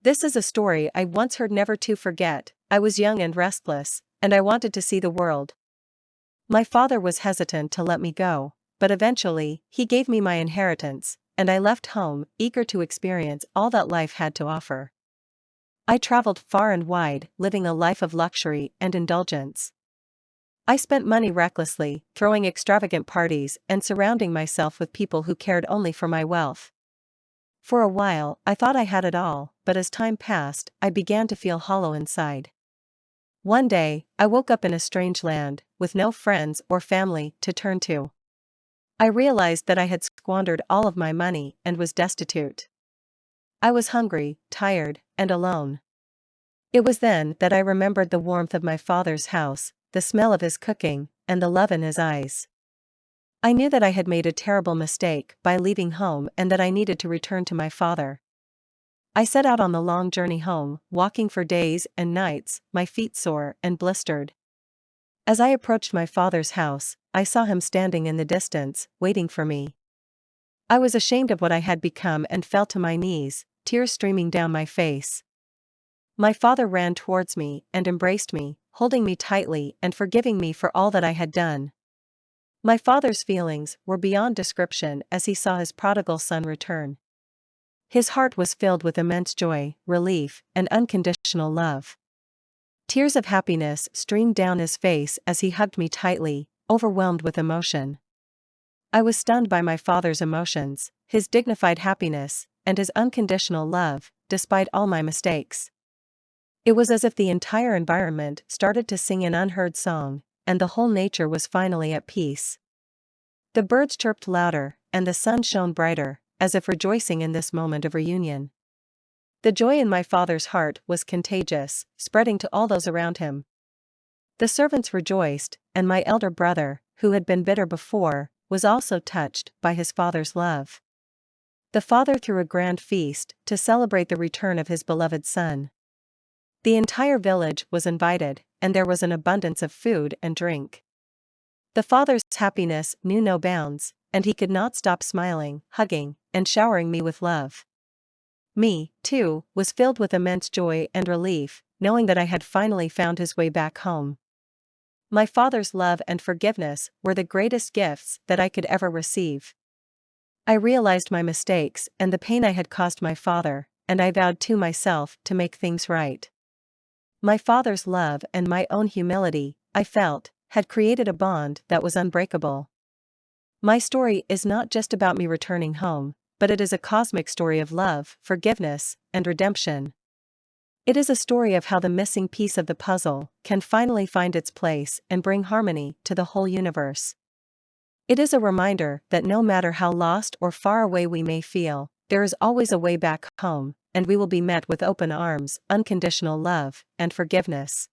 This is a story I once heard never to forget. I was young and restless, and I wanted to see the world. My father was hesitant to let me go, but eventually, he gave me my inheritance, and I left home, eager to experience all that life had to offer. I traveled far and wide, living a life of luxury and indulgence. I spent money recklessly, throwing extravagant parties and surrounding myself with people who cared only for my wealth. For a while, I thought I had it all, but as time passed, I began to feel hollow inside. One day, I woke up in a strange land, with no friends or family to turn to. I realized that I had squandered all of my money and was destitute. I was hungry, tired, and alone. It was then that I remembered the warmth of my father's house, the smell of his cooking, and the love in his eyes. I knew that I had made a terrible mistake by leaving home and that I needed to return to my father. I set out on the long journey home, walking for days and nights, my feet sore and blistered. As I approached my father's house, I saw him standing in the distance, waiting for me. I was ashamed of what I had become and fell to my knees, tears streaming down my face. My father ran towards me and embraced me, holding me tightly and forgiving me for all that I had done. My father's feelings were beyond description as he saw his prodigal son return. His heart was filled with immense joy, relief, and unconditional love. Tears of happiness streamed down his face as he hugged me tightly, overwhelmed with emotion. I was stunned by my father's emotions, his dignified happiness, and his unconditional love, despite all my mistakes. It was as if the entire environment started to sing an unheard song, and the whole nature was finally at peace. The birds chirped louder, and the sun shone brighter, as if rejoicing in this moment of reunion. The joy in my father's heart was contagious, spreading to all those around him. The servants rejoiced, and my elder brother, who had been bitter before, was also touched by his father's love. The father threw a grand feast to celebrate the return of his beloved son. The entire village was invited, and there was an abundance of food and drink. The father's happiness knew no bounds, and he could not stop smiling, hugging, and showering me with love. Me, too, was filled with immense joy and relief, knowing that I had finally found his way back home. My father's love and forgiveness were the greatest gifts that I could ever receive. I realized my mistakes and the pain I had caused my father, and I vowed to myself to make things right. My father's love and my own humility, I felt, had created a bond that was unbreakable. My story is not just about me returning home, but it is a cosmic story of love, forgiveness, and redemption. It is a story of how the missing piece of the puzzle can finally find its place and bring harmony to the whole universe. It is a reminder that no matter how lost or far away we may feel, there is always a way back home, and we will be met with open arms, unconditional love, and forgiveness.